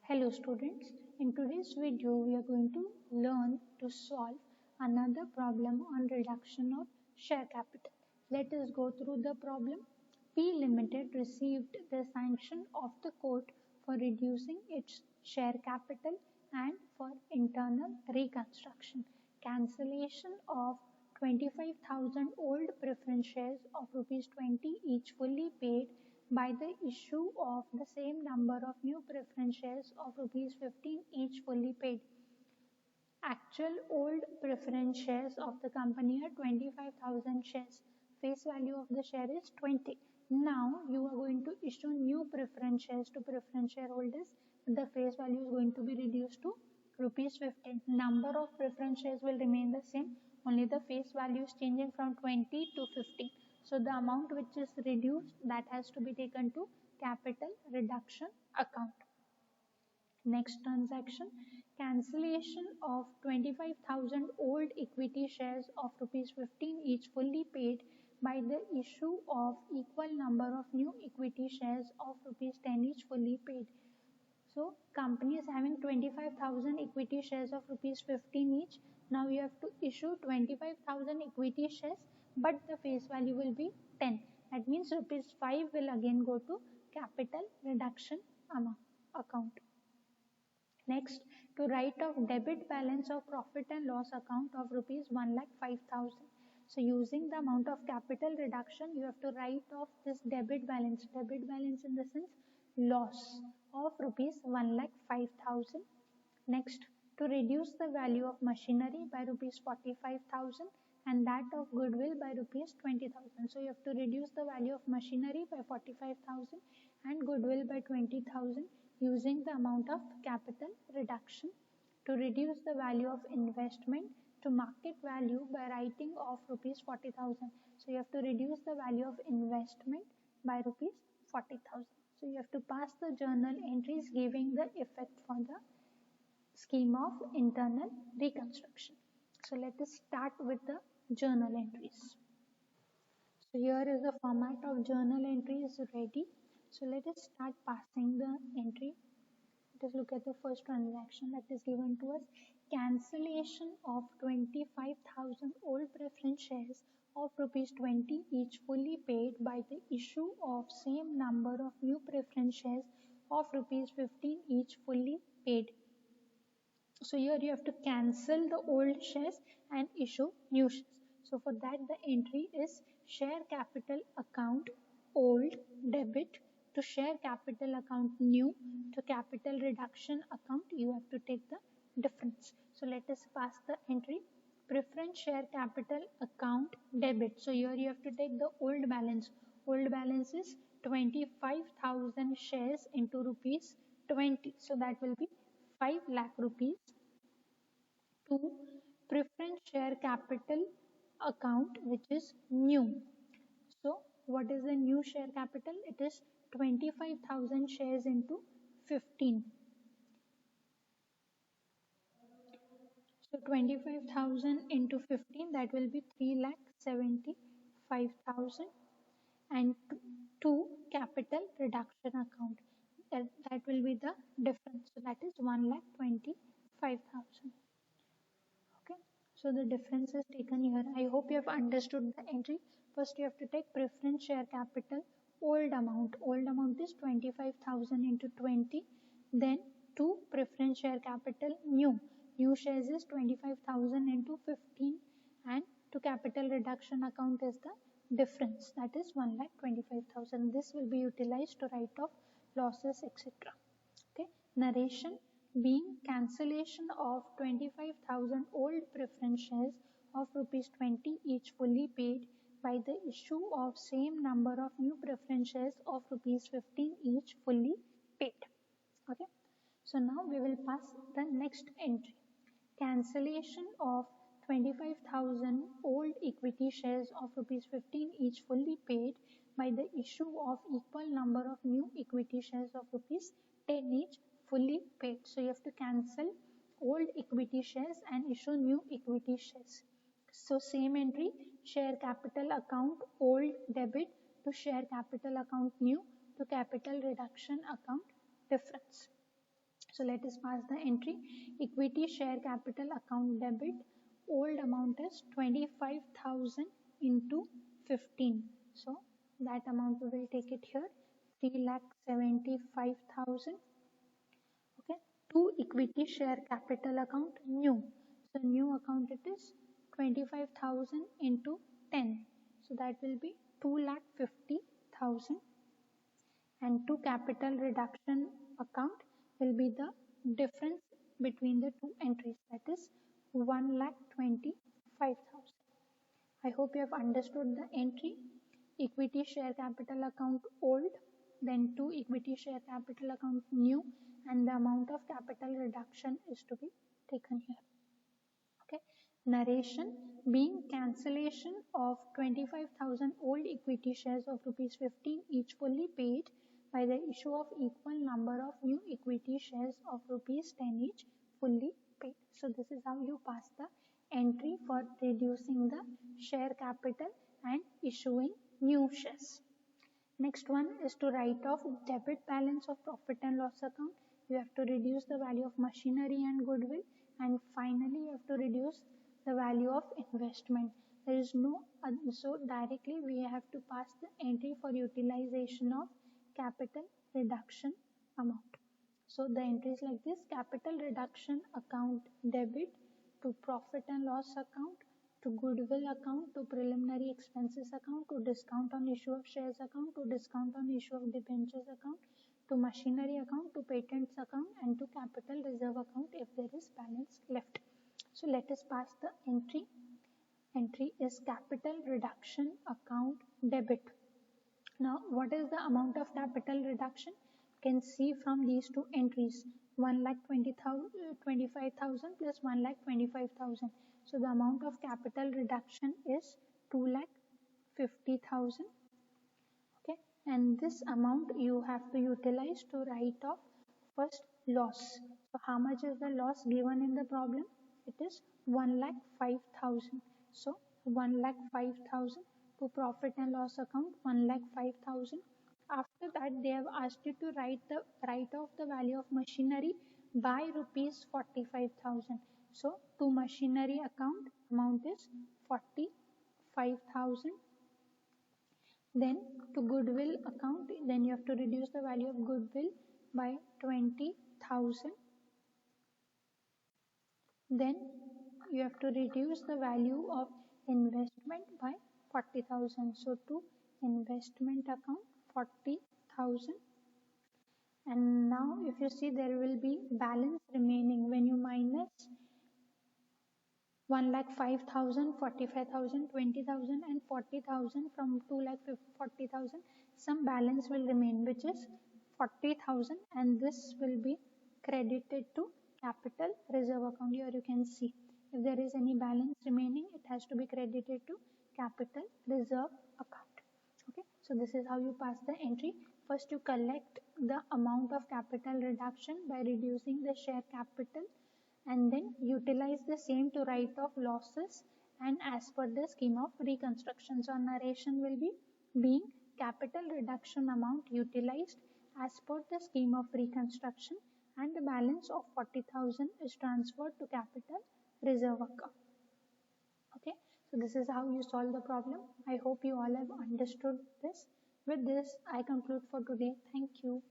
Hello students, in today's video we are going to learn to solve another problem on reduction of share capital. Let us go through the problem. P Limited received the sanction of the court for reducing its share capital and for internal reconstruction. Cancellation of 25,000 old preference shares of rupees 20 each fully paid by the issue of the same number of new preference shares of rupees 15 each fully paid. Actual old preference shares of the company are 25,000 shares. Face value of the share is 20. Now you are going to issue new preference shares to preference shareholders. The face value is going to be reduced to rupees 15. Number of preference shares will remain the same. Only the face value is changing from 20 to 15. So the amount which is reduced, that has to be taken to capital reduction account. Next transaction, cancellation of 25,000 old equity shares of rupees 15 each fully paid by the issue of equal number of new equity shares of rupees 10 each fully paid. So company is having 25,000 equity shares of rupees 15 each. Now you have to issue 25,000 equity shares, but the face value will be 10. That means rupees 5 will again go to capital reduction account. Next, to write off debit balance of profit and loss account of rupees 1,05,000. So using the amount of capital reduction, you have to write off this debit balance. Debit balance in the sense loss of rupees 1,05,000. Next, to reduce the value of machinery by rupees 45,000 and that of goodwill by rupees 20,000. So you have to reduce the value of machinery by 45,000 and goodwill by 20,000 using the amount of capital reduction. To reduce the value of investment to market value by writing off rupees 40,000. So you have to reduce the value of investment by rupees 40,000. So you have to pass the journal entries giving the effect for the scheme of internal reconstruction. So let us start with the journal entries. So here is the format of journal entries ready. So let us start passing the entry. Let us look at the first transaction that is given to us. Cancellation of 25,000 old preference shares of rupees 20 each fully paid by the issue of same number of new preference shares of rupees 15 each fully paid. So here you have to cancel the old shares and issue new shares. So for that the entry is share capital account old debit to share capital account new to capital reduction account. You have to take the difference. So let us pass the entry. Preference share capital account debit. So here you have to take the old balance. Old balance is 25,000 shares into rupees 20. So that will be 5 lakh rupees to preference share capital account which is new. So what is the new share capital? It is 25,000 shares into 15. So 25,000 into 15, that will be 3,75,000 and to capital reduction account. That will be the difference. So that is 1,25,000. Okay. So the difference is taken here. I hope you have understood the entry. First you have to take preference share capital old amount. Old amount is 25,000 into 20. Then to preference share capital new. New shares is 25,000 into 15 and to capital reduction account is the difference, that is 1,25,000. This will be utilized to write off losses etc. Okay. Narration being cancellation of 25,000 old preference shares of rupees 20 each fully paid by the issue of same number of new preference shares of rupees 15 each fully paid. Okay. So now we will pass the next entry. Cancellation of 25,000 old equity shares of rupees 15 each fully paid by the issue of equal number of new equity shares of rupees 10 each fully paid. So you have to cancel old equity shares and issue new equity shares. So same entry, share capital account old debit to share capital account new to capital reduction account difference. So let us pass the entry. Equity share capital account debit. Old amount is 25,000 into 15. So that amount we will take it here. 3,75,000. Okay. To equity share capital account new. So new account it is 25,000 into 10. So that will be 2,50,000. And to capital reduction account will be the difference between the two entries, that is 1,25,000. I hope you have understood the entry. Equity share capital account old, then to equity share capital account new, and the amount of capital reduction is to be taken here. Okay. Narration being cancellation of 25,000 old equity shares of rupees 15 each fully paid by the issue of equal number of new equity shares of rupees 10 each fully paid. So this is how you pass the entry for reducing the share capital and issuing new shares. Next one is to write off debit balance of profit and loss account. You have to reduce the value of machinery and goodwill, and finally you have to reduce the value of investment. There is no, so directly we have to pass the entry for utilization of capital reduction amount. So the entry is like this: capital reduction account debit to profit and loss account, to goodwill account, to preliminary expenses account, to discount on issue of shares account, to discount on issue of debentures account, to machinery account, to patents account, and to capital reserve account if there is balance left. So let us pass the entry. Entry is capital reduction account debit. Now what is the amount of capital reduction? You can see from these two entries, 1,25,000 plus 1,25,000. So the amount of capital reduction is 2,50,000. Okay, and this amount you have to utilize to write off first loss. So how much is the loss given in the problem? It is 1,05,000. So 1,05,000 to profit and loss account 1,05,000. After that they have asked you to write off the value of machinery by rupees 45,000. So to machinery account amount is 45,000. Then to goodwill account, then you have to reduce the value of goodwill by 20,000. Then you have to reduce the value of investment by 40,000. So to investment account 40,000. And now if you see, there will be balance remaining when you minus 1,05,000, 45,000, 20,000 and 40,000 from 2,40,000. Some balance will remain, which is 40,000, and this will be credited to capital reserve account. Here you can see, if there is any balance remaining, it has to be credited to capital reserve account. Okay, so this is how you pass the entry. First you collect the amount of capital reduction by reducing the share capital, and then utilize the same to write off losses, and as per the scheme of reconstruction. So narration will be being capital reduction amount utilized as per the scheme of reconstruction, and the balance of 40,000 is transferred to capital reserve account. Okay, so this is how you solve the problem. I hope you all have understood this. With this, I conclude for today. Thank you.